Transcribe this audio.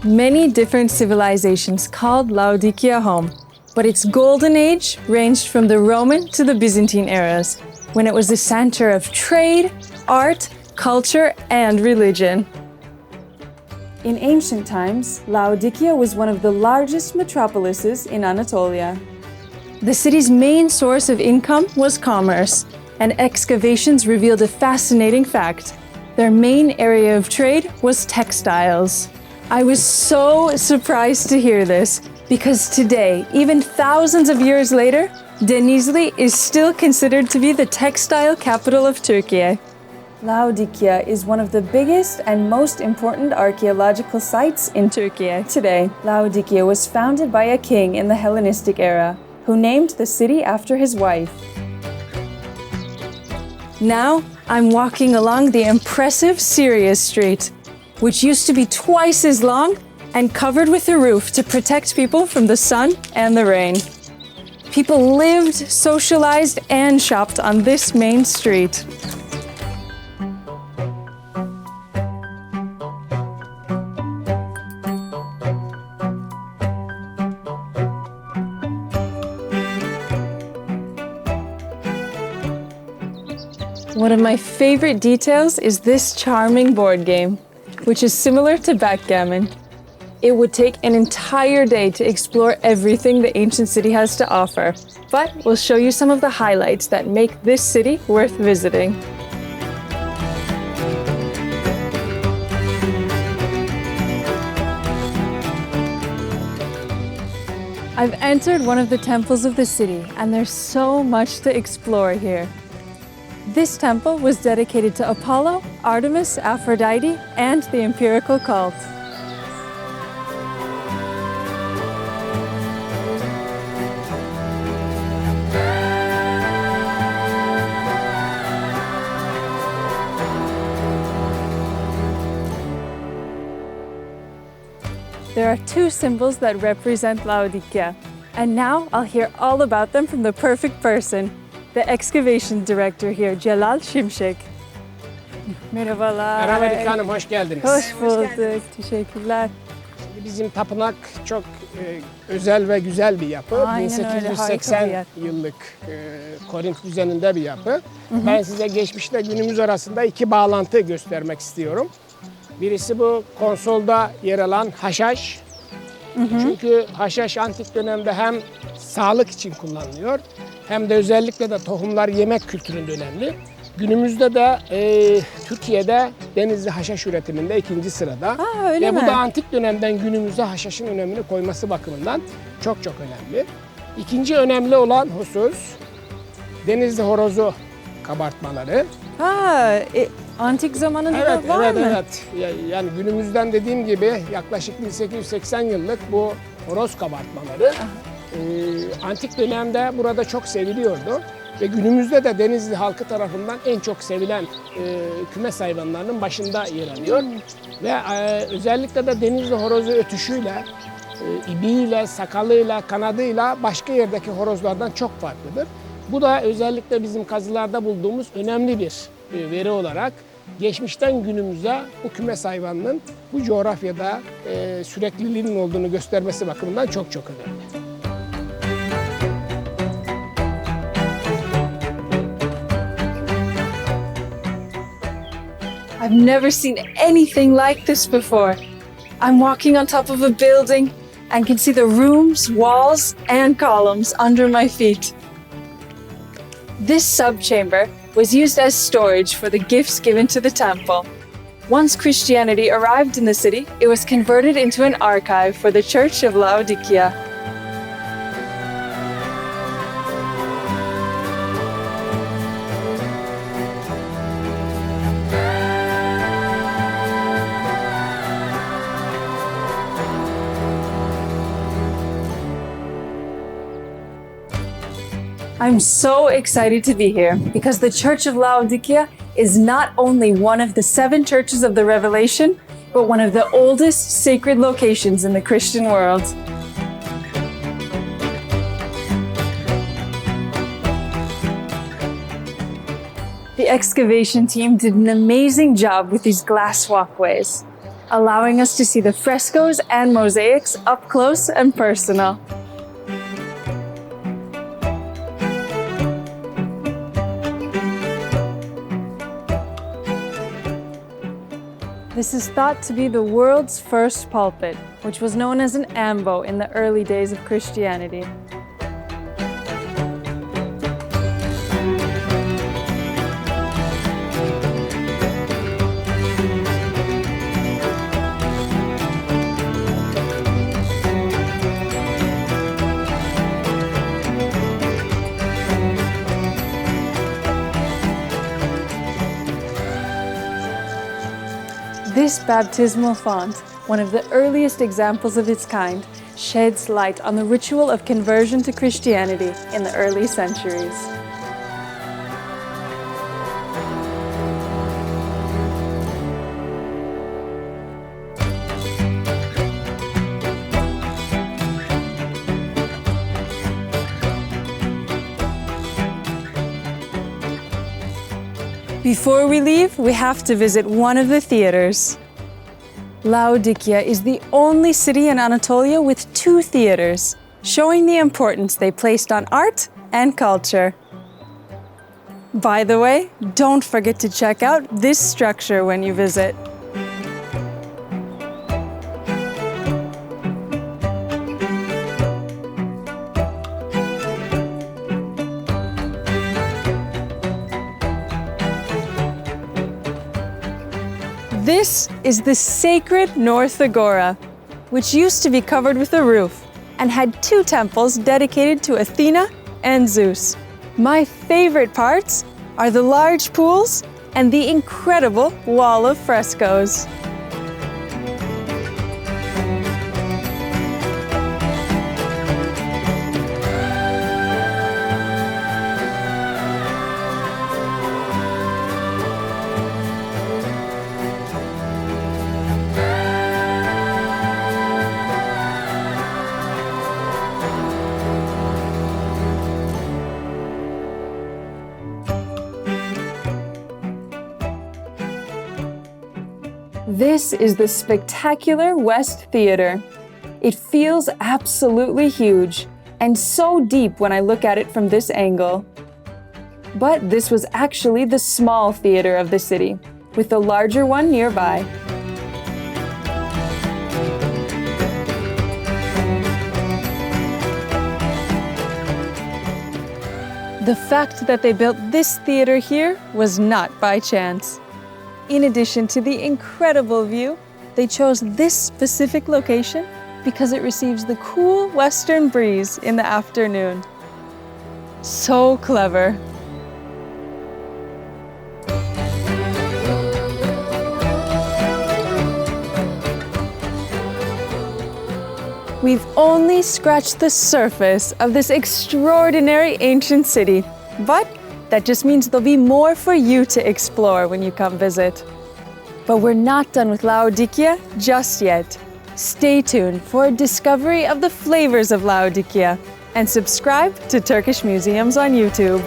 many different civilizations called Laodikeia home, but its golden age ranged from the Roman to the Byzantine eras, when it was the center of trade, art, culture, and religion. In ancient times, Laodikeia was one of the largest metropolises in Anatolia. The city's main source of income was commerce, and excavations revealed a fascinating fact. Their main area of trade was textiles. I was so surprised to hear this, because today, even thousands of years later, Denizli is still considered to be the textile capital of Türkiye. Laodikeia is one of the biggest and most important archaeological sites in Türkiye today. Laodikeia was founded by a king in the Hellenistic era, who named the city after his wife. Now, I'm walking along the impressive Sirius Street, which used to be twice as long and covered with a roof to protect people from the sun and the rain. People lived, socialized, and shopped on this main street. One of my favorite details is this charming board game, which is similar to backgammon. It would take an entire day to explore everything the ancient city has to offer, but we'll show you some of the highlights that make this city worth visiting. I've entered one of the temples of the city, and there's so much to explore here. This temple was dedicated to Apollo, Artemis, Aphrodite, and the empirical cult. There are two symbols that represent Laodikeia, and now I'll hear all about them from the perfect person, the excavation director here, Celal Şimşek. Merhabalar. Merhaba Rikki Hanım, hoş geldiniz. Hoş bulduk, teşekkürler. Şimdi bizim tapınak çok özel ve güzel bir yapı. Aynen öyle, 1880 harika bir yer. yıllık Korint düzeninde bir yapı. Ben size geçmişle günümüz arasında iki bağlantı göstermek istiyorum. Birisi bu konsolda yer alan haşhaş. Çünkü haşhaş antik dönemde hem sağlık için kullanılıyor hem de özellikle de tohumlar yemek kültüründe önemli. Günümüzde de Türkiye'de Denizli haşhaş üretiminde ikinci sırada. Öyle Ve mi? bu da antik dönemden günümüze haşhaşın önemini koyması bakımından çok çok önemli. İkinci önemli olan husus Denizli horozu kabartmaları. Antik zamanında Evet, da var evet, mı? evet. Yani günümüzden dediğim gibi yaklaşık 1880 yıllık bu horoz kabartmaları antik dönemde burada çok seviliyordu. Ve günümüzde de Denizli halkı tarafından en çok sevilen kümes hayvanlarının başında yer alıyor. Ve özellikle de Denizli horozu ötüşüyle, ibiğiyle, sakalıyla, kanadıyla başka yerdeki horozlardan çok farklıdır. Bu da özellikle bizim kazılarda bulduğumuz önemli bir veri olarak geçmişten günümüze bu kümes hayvanının bu coğrafyada sürekliliğinin olduğunu göstermesi bakımından çok çok önemli. I've never seen anything like this before. I'm walking on top of a building and can see the rooms, walls, and columns under my feet. This subchamber was used as storage for the gifts given to the temple. Once Christianity arrived in the city, it was converted into an archive for the Church of Laodikeia. I'm so excited to be here because the Church of Laodikeia is not only one of the 7 churches of the Revelation, but one of the oldest sacred locations in the Christian world. The excavation team did an amazing job with these glass walkways. allowing us to see the frescoes and mosaics up close and personal. This is thought to be the world's first pulpit, which was known as an ambo in the early days of Christianity. This baptismal font, one of the earliest examples of its kind, sheds light on the ritual of conversion to Christianity in the early centuries. Before we leave, we have to visit one of the theaters. Laodikeia is the only city in Anatolia with 2 theaters, showing the importance they placed on art and culture. By the way, don't forget to check out this structure when you visit. This is the sacred North Agora, which used to be covered with a roof and had 2 temples dedicated to Athena and Zeus. My favorite parts are the large pools and the incredible wall of frescoes. This is the spectacular West Theatre. It feels absolutely huge and so deep when I look at it from this angle. But this was actually the small theatre of the city, with the larger one nearby. The fact that they built this theatre here was not by chance. In addition to the incredible view, they chose this specific location because it receives the cool western breeze in the afternoon. So clever. We've only scratched the surface of this extraordinary ancient city, but that just means there'll be more for you to explore when you come visit. But we're not done with Laodikeia just yet. Stay tuned for a discovery of the flavors of Laodikeia and subscribe to Turkish Museums on YouTube.